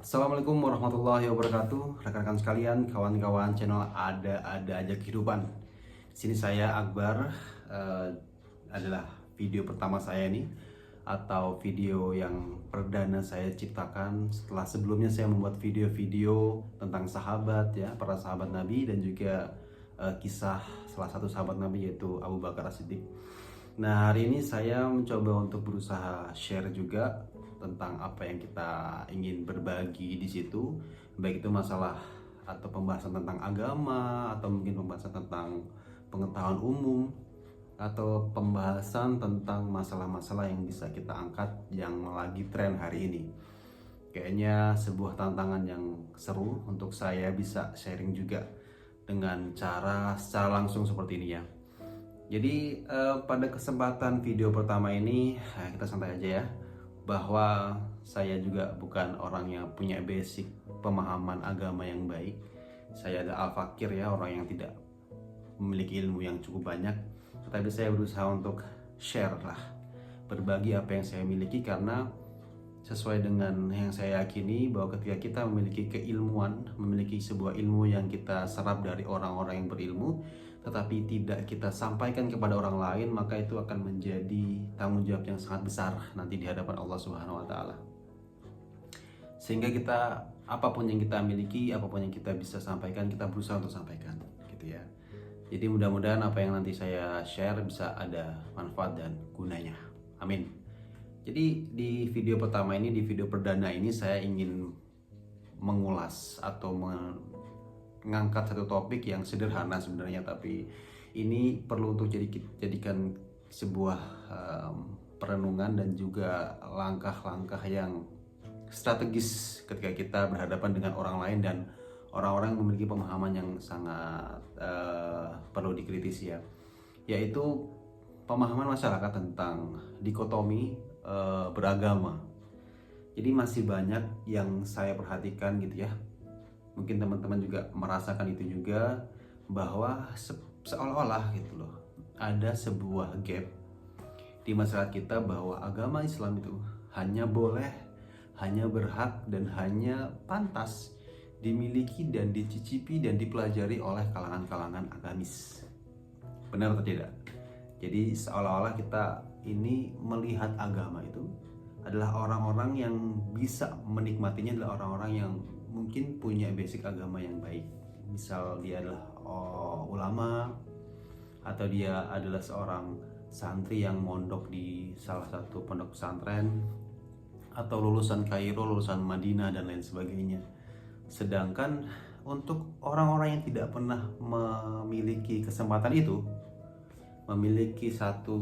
Assalamualaikum warahmatullahi wabarakatuh, rekan-rekan sekalian, kawan-kawan channel ada aja kehidupan. Sini saya Akbar, adalah video pertama saya nih, atau video yang perdana saya ciptakan setelah sebelumnya saya membuat video-video tentang sahabat ya, para sahabat Nabi dan juga kisah salah satu sahabat Nabi yaitu Abu Bakar As-Siddiq. Nah, hari ini saya mencoba untuk berusaha share juga tentang apa yang kita ingin berbagi di situ, baik itu masalah atau pembahasan tentang agama atau mungkin pembahasan tentang pengetahuan umum atau pembahasan tentang masalah-masalah yang bisa kita angkat yang lagi tren hari ini. Kayaknya sebuah tantangan yang seru untuk saya bisa sharing juga dengan cara secara langsung seperti ini ya. Jadi pada kesempatan video pertama ini kita santai aja ya, bahwa saya juga bukan orang yang punya basic pemahaman agama yang baik. Saya adalah al-fakir ya, orang yang tidak memiliki ilmu yang cukup banyak. Tetapi saya berusaha untuk share lah, berbagi apa yang saya miliki, karena sesuai dengan yang saya yakini bahwa ketika kita memiliki keilmuan, memiliki sebuah ilmu yang kita serap dari orang-orang yang berilmu, tetapi tidak kita sampaikan kepada orang lain, maka itu akan menjadi tanggung jawab yang sangat besar nanti di hadapan Allah Subhanahu wa taala. Sehingga kita, apapun yang kita miliki, apapun yang kita bisa sampaikan, kita berusaha untuk sampaikan gitu ya. Jadi mudah-mudahan apa yang nanti saya share bisa ada manfaat dan gunanya. Amin. Jadi di video pertama ini, di video perdana ini, saya ingin mengulas atau mengangkat satu topik yang sederhana sebenarnya, tapi ini perlu untuk jadikan sebuah perenungan dan juga langkah-langkah yang strategis ketika kita berhadapan dengan orang lain dan orang-orang yang memiliki pemahaman yang sangat perlu dikritisi ya, yaitu pemahaman masyarakat tentang dikotomi beragama. Jadi masih banyak yang saya perhatikan gitu ya, mungkin teman-teman juga merasakan itu juga, bahwa seolah-olah gitu loh, ada sebuah gap di masyarakat kita bahwa agama Islam itu hanya boleh, hanya berhak, dan hanya pantas dimiliki dan dicicipi dan dipelajari oleh kalangan-kalangan agamis. Benar atau tidak? Jadi seolah-olah kita ini melihat agama itu adalah orang-orang yang bisa menikmatinya adalah orang-orang yang mungkin punya basic agama yang baik. Misal dia adalah ulama, atau dia adalah seorang santri yang mondok di salah satu pondok pesantren, atau lulusan Kairo, lulusan Madinah dan lain sebagainya. Sedangkan untuk orang-orang yang tidak pernah memiliki kesempatan itu, memiliki satu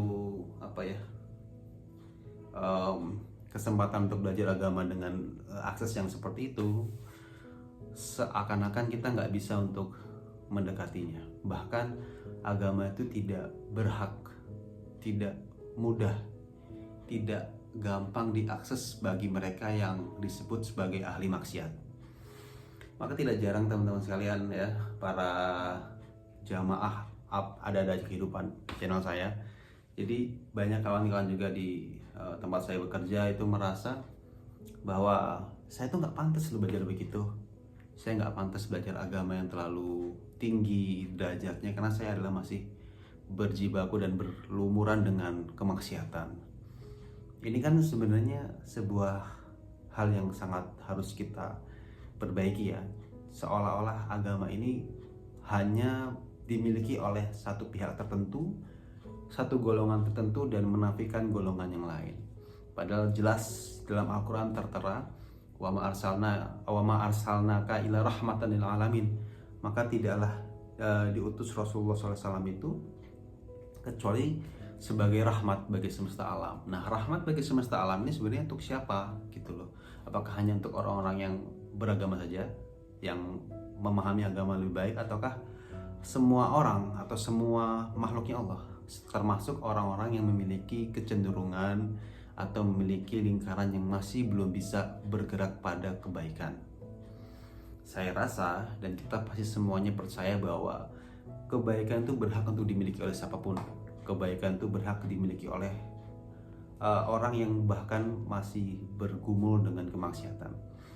kesempatan untuk belajar agama dengan akses yang seperti itu, seakan-akan kita nggak bisa untuk mendekatinya. Bahkan agama itu tidak berhak, tidak mudah, tidak gampang diakses bagi mereka yang disebut sebagai ahli maksiat. Maka tidak jarang teman-teman sekalian ya, para jamaah ada kehidupan channel saya, jadi banyak kawan-kawan juga di tempat saya bekerja itu merasa bahwa saya tuh nggak pantas lo belajar begitu, saya nggak pantas belajar agama yang terlalu tinggi derajatnya, karena saya adalah masih berjibaku dan berlumuran dengan kemaksiatan. Ini kan sebenarnya sebuah hal yang sangat harus kita perbaiki ya. Seolah-olah agama ini hanya dimiliki oleh satu pihak tertentu, satu golongan tertentu, dan menafikan golongan yang lain. Padahal jelas dalam Al-Quran tertera, wa ma arsalnaka ila rahmatan lil alamin, maka tidaklah diutus Rasulullah SAW itu kecuali sebagai rahmat bagi semesta alam. Nah, rahmat bagi semesta alam ini sebenarnya untuk siapa gitu loh? Apakah hanya untuk orang-orang yang beragama saja, yang memahami agama lebih baik, ataukah semua orang atau semua makhluknya Allah, termasuk orang-orang yang memiliki kecenderungan atau memiliki lingkaran yang masih belum bisa bergerak pada kebaikan? Saya rasa dan kita pasti semuanya percaya bahwa kebaikan itu berhak untuk dimiliki oleh siapapun. Kebaikan itu berhak dimiliki oleh orang yang bahkan masih bergumul dengan kemaksiatan.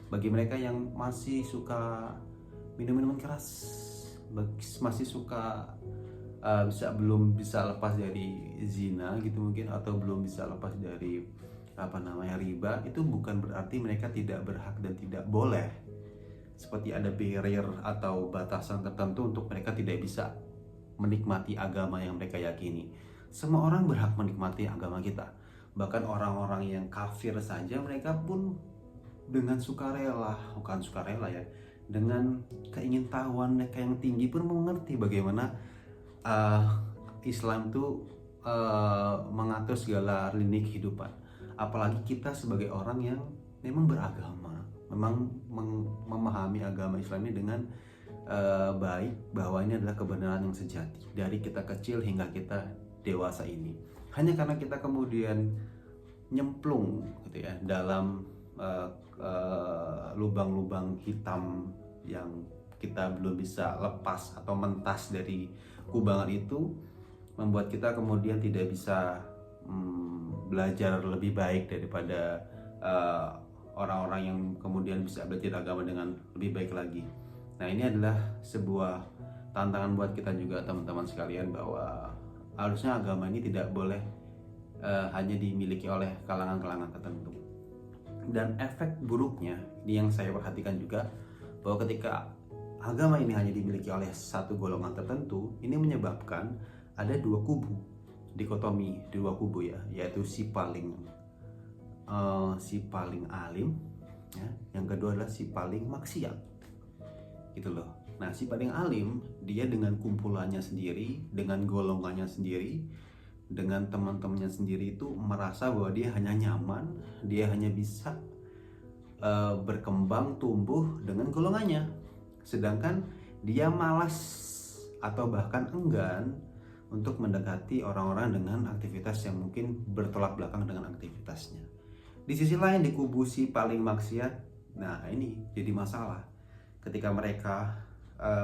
Bagi mereka yang masih suka minum-minuman keras, masih suka belum bisa lepas dari zina gitu mungkin, atau belum bisa lepas dari riba, itu bukan berarti mereka tidak berhak dan tidak boleh, seperti ada barrier atau batasan tertentu untuk mereka tidak bisa menikmati agama yang mereka yakini. Semua orang berhak menikmati agama kita, bahkan orang-orang yang kafir saja mereka pun dengan sukarela, bukan sukarela ya, dengan keingintahuan mereka yang tinggi pun mengerti bagaimana Islam itu mengatur segala lini kehidupan. Apalagi kita sebagai orang yang memang beragama, memang memahami agama Islam ini dengan baik, bahwa ini adalah kebenaran yang sejati dari kita kecil hingga kita dewasa ini. Hanya karena kita kemudian nyemplung gitu ya dalam lubang-lubang hitam yang kita belum bisa lepas atau mentas dari kubangan itu, membuat kita kemudian tidak bisa belajar lebih baik daripada orang-orang yang kemudian bisa belajar agama dengan lebih baik lagi. Nah, ini adalah sebuah tantangan buat kita juga teman-teman sekalian, bahwa harusnya agama ini tidak boleh hanya dimiliki oleh kalangan-kalangan tertentu. Dan efek buruknya ini yang saya perhatikan juga, bahwa ketika agama ini hanya dimiliki oleh satu golongan tertentu, ini menyebabkan ada dua kubu, dikotomi dua kubu ya, yaitu si paling alim ya, yang kedua adalah si paling maksiat gitu loh. Nah, si paling alim dia dengan kumpulannya sendiri, dengan golongannya sendiri, dengan teman-temannya sendiri itu merasa bahwa dia hanya nyaman, dia hanya bisa berkembang tumbuh dengan golongannya, sedangkan dia malas atau bahkan enggan untuk mendekati orang-orang dengan aktivitas yang mungkin bertolak belakang dengan aktivitasnya. Di sisi lain, di kubu si paling maksiat, nah ini jadi masalah ketika mereka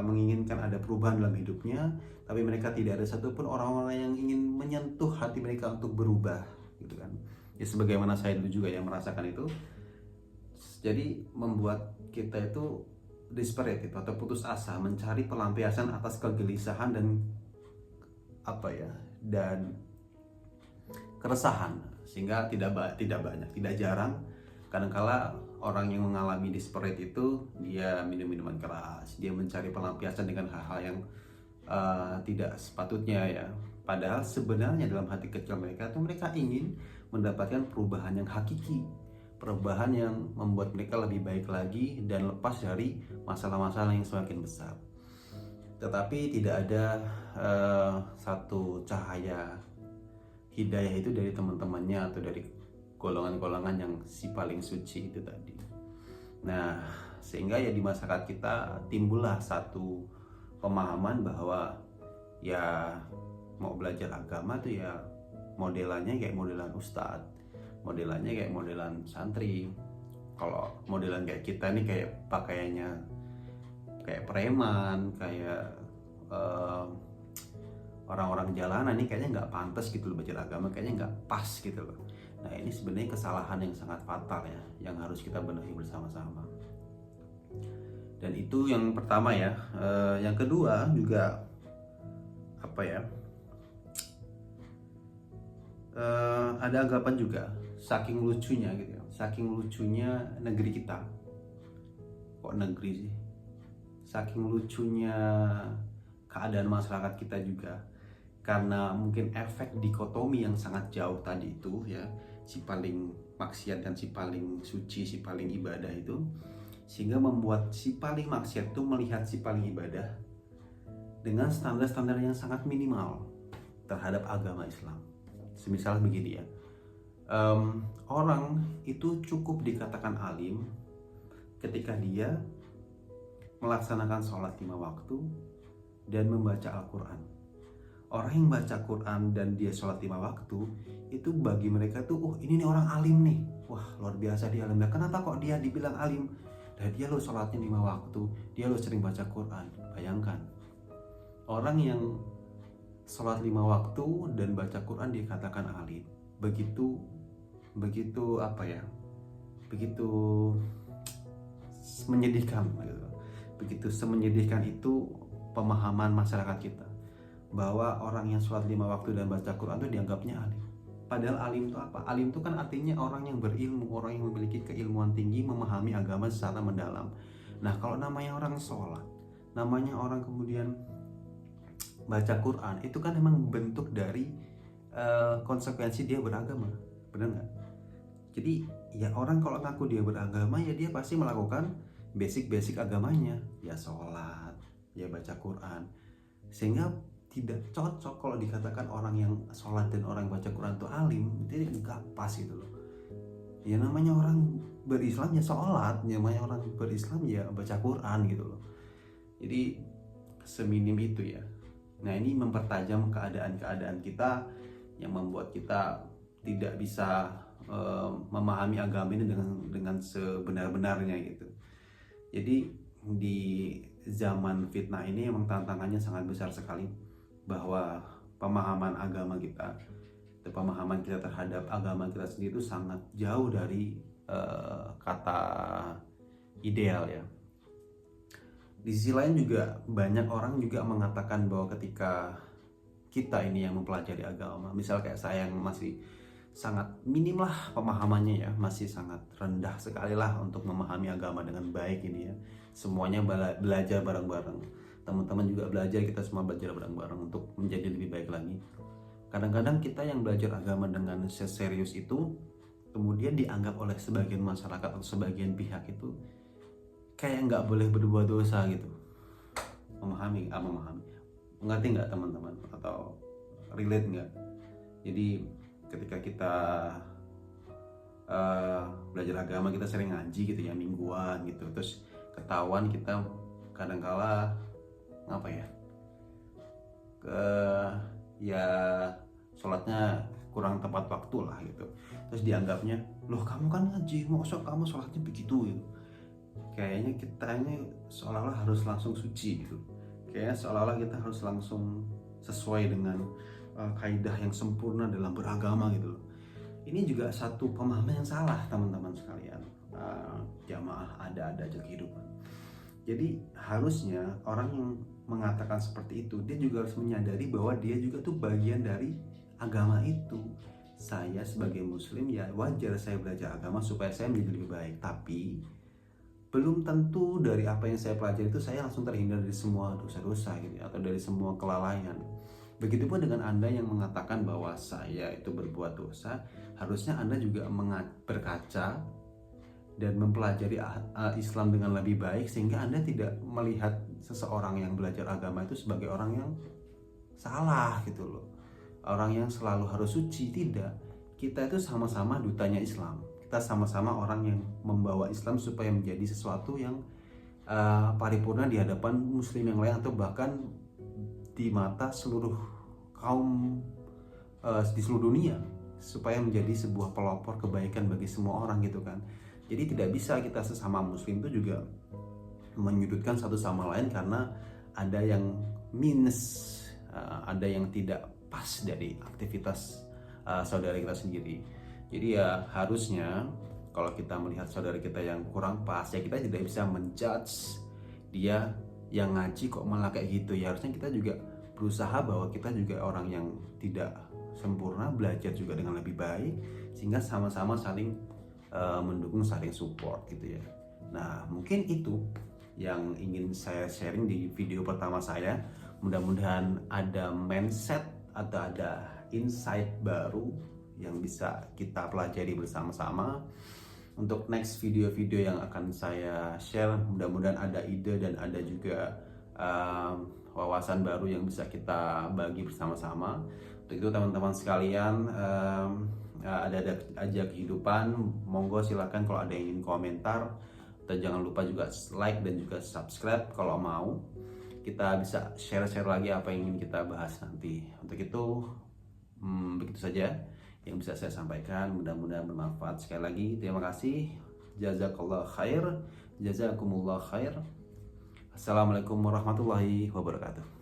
menginginkan ada perubahan dalam hidupnya, tapi mereka tidak ada satupun orang-orang yang ingin menyentuh hati mereka untuk berubah gitu kan. Ya, sebagaimana saya dulu juga yang merasakan itu. Jadi membuat kita itu desperate itu, atau putus asa mencari pelampiasan atas kegelisahan dan dan keresahan, sehingga tidak banyak, tidak jarang kadangkala orang yang mengalami desperate itu dia minum minuman keras, dia mencari pelampiasan dengan hal-hal yang tidak sepatutnya ya. Padahal sebenarnya dalam hati kecil mereka tuh mereka ingin mendapatkan perubahan yang hakiki, perubahan yang membuat mereka lebih baik lagi dan lepas dari masalah-masalah yang semakin besar. Tetapi tidak ada satu cahaya hidayah itu dari teman-temannya atau dari golongan-golongan yang si paling suci itu tadi. Nah, sehingga ya di masyarakat kita timbullah satu pemahaman bahwa ya mau belajar agama tuh ya modelannya kayak modelan ustadz, modelannya kayak modelan santri. Kalau modelan kayak kita nih kayak pakaiannya kayak preman, kayak orang-orang jalanan nih kayaknya nggak pantas gitu loh belajar agama, kayaknya nggak pas gitu loh. Nah, ini sebenarnya kesalahan yang sangat fatal ya, yang harus kita benahi bersama-sama. Dan itu yang pertama ya. Yang kedua juga ada anggapan juga saking lucunya gitu ya, saking lucunya negeri kita. Kok negeri sih? Saking lucunya keadaan masyarakat kita juga, karena mungkin efek dikotomi yang sangat jauh tadi itu ya, si paling maksiat dan si paling suci, si paling ibadah itu, sehingga membuat si paling maksiat itu melihat si paling ibadah dengan standar-standar yang sangat minimal terhadap agama Islam. Semisal begini ya, orang itu cukup dikatakan alim ketika dia melaksanakan sholat 5 waktu dan membaca Al-Quran. Orang yang baca Quran dan dia sholat 5 waktu, itu bagi mereka tuh, ini nih orang alim nih. Wah, luar biasa dia alim. Nah, kenapa kok dia dibilang alim? Dan dia lo sholatnya 5 waktu, dia lo sering baca Quran. Bayangkan, orang yang sholat 5 waktu dan baca Quran dikatakan alim. Begitu menyedihkan gitu. Begitu semenyedihkan itu pemahaman masyarakat kita bahwa orang yang sholat 5 waktu dan baca Quran itu dianggapnya alim. Padahal alim itu apa? Alim itu kan artinya orang yang berilmu, orang yang memiliki keilmuan tinggi, memahami agama secara mendalam. Nah, kalau namanya orang sholat, namanya orang kemudian baca Quran, itu kan memang bentuk dari konsekuensi dia beragama, benar nggak? Jadi ya orang kalau ngaku dia beragama, ya dia pasti melakukan basic agamanya, ya sholat, ya baca Quran. Sehingga tidak cocok kalau dikatakan orang yang sholat dan orang yang baca Quran itu alim, itu nggak pas gitu loh. Ya namanya orang berislam ya sholat, namanya orang berislam ya baca Quran gitu loh. Jadi seminim itu ya. Nah, ini mempertajam keadaan kita yang membuat kita tidak bisa memahami agama ini dengan sebenar-benarnya gitu. Jadi di zaman fitnah ini emang tantangannya sangat besar sekali, bahwa pemahaman agama kita, pemahaman kita terhadap agama kita sendiri itu sangat jauh dari kata ideal ya. Di sisi lain juga banyak orang juga mengatakan bahwa ketika kita ini yang mempelajari agama, misal kayak saya yang masih sangat minim lah pemahamannya ya, masih sangat rendah sekali lah untuk memahami agama dengan baik ini ya. Semuanya belajar bareng-bareng, teman-teman juga belajar, kita semua belajar bareng-bareng untuk menjadi lebih baik lagi. Kadang-kadang kita yang belajar agama dengan serius itu kemudian dianggap oleh sebagian masyarakat atau sebagian pihak itu kayak nggak boleh berbuat dosa gitu. Memahami, ngerti nggak teman-teman, atau relate nggak? Jadi ketika kita belajar agama, kita sering ngaji gitu ya, mingguan gitu, terus ketahuan kita kadangkala apa ya, ya sholatnya kurang tepat waktu lah gitu, terus dianggapnya, loh kamu kan ngaji, maksud kamu sholatnya begitu gitu. Kayaknya kita ini seolah-olah harus langsung suci gitu, kayaknya seolah-olah kita harus langsung sesuai dengan kaidah yang sempurna dalam beragama gitu loh. Ini juga satu pemahaman yang salah teman-teman sekalian, jamaah ada aja kehidupan. Jadi harusnya orang yang mengatakan seperti itu, dia juga harus menyadari bahwa dia juga tuh bagian dari agama itu. Saya sebagai muslim ya wajar saya belajar agama supaya saya menjadi lebih baik, tapi belum tentu dari apa yang saya pelajari itu saya langsung terhindar dari semua dosa-dosa gitu, atau dari semua kelalaian. Begitupun dengan Anda yang mengatakan bahwa saya itu berbuat dosa, harusnya Anda juga berkaca dan mempelajari Islam dengan lebih baik, sehingga Anda tidak melihat seseorang yang belajar agama itu sebagai orang yang salah gitu loh, orang yang selalu harus suci. Tidak, kita itu sama-sama dutanya Islam, kita sama-sama orang yang membawa Islam supaya menjadi sesuatu yang paripurna di hadapan muslim yang lain, atau bahkan di mata seluruh kaum di seluruh dunia, supaya menjadi sebuah pelopor kebaikan bagi semua orang gitu kan. Jadi tidak bisa kita sesama muslim itu juga menyudutkan satu sama lain karena ada yang minus, ada yang tidak pas dari aktivitas saudara kita sendiri. Jadi ya harusnya kalau kita melihat saudara kita yang kurang pas, ya kita tidak bisa menjudge dia yang ngaji kok malah kayak gitu. Ya harusnya kita juga berusaha bahwa kita juga orang yang tidak sempurna, belajar juga dengan lebih baik, sehingga sama-sama saling mendukung, saling support gitu ya. Nah, mungkin itu yang ingin saya sharing di video pertama saya. Mudah-mudahan ada mindset atau ada insight baru yang bisa kita pelajari bersama-sama. Untuk next video-video yang akan saya share, mudah-mudahan ada ide dan ada juga wawasan baru yang bisa kita bagi bersama-sama. Untuk itu teman-teman sekalian, ada aja kehidupan, monggo silakan kalau ada yang ingin komentar, dan jangan lupa juga like dan juga subscribe kalau mau. Kita bisa share-share lagi apa yang ingin kita bahas nanti. Untuk itu begitu saja yang bisa saya sampaikan, mudah-mudahan bermanfaat. Sekali lagi terima kasih, jazakallah khair, jazakumullah khair. Assalamualaikum warahmatullahi wabarakatuh.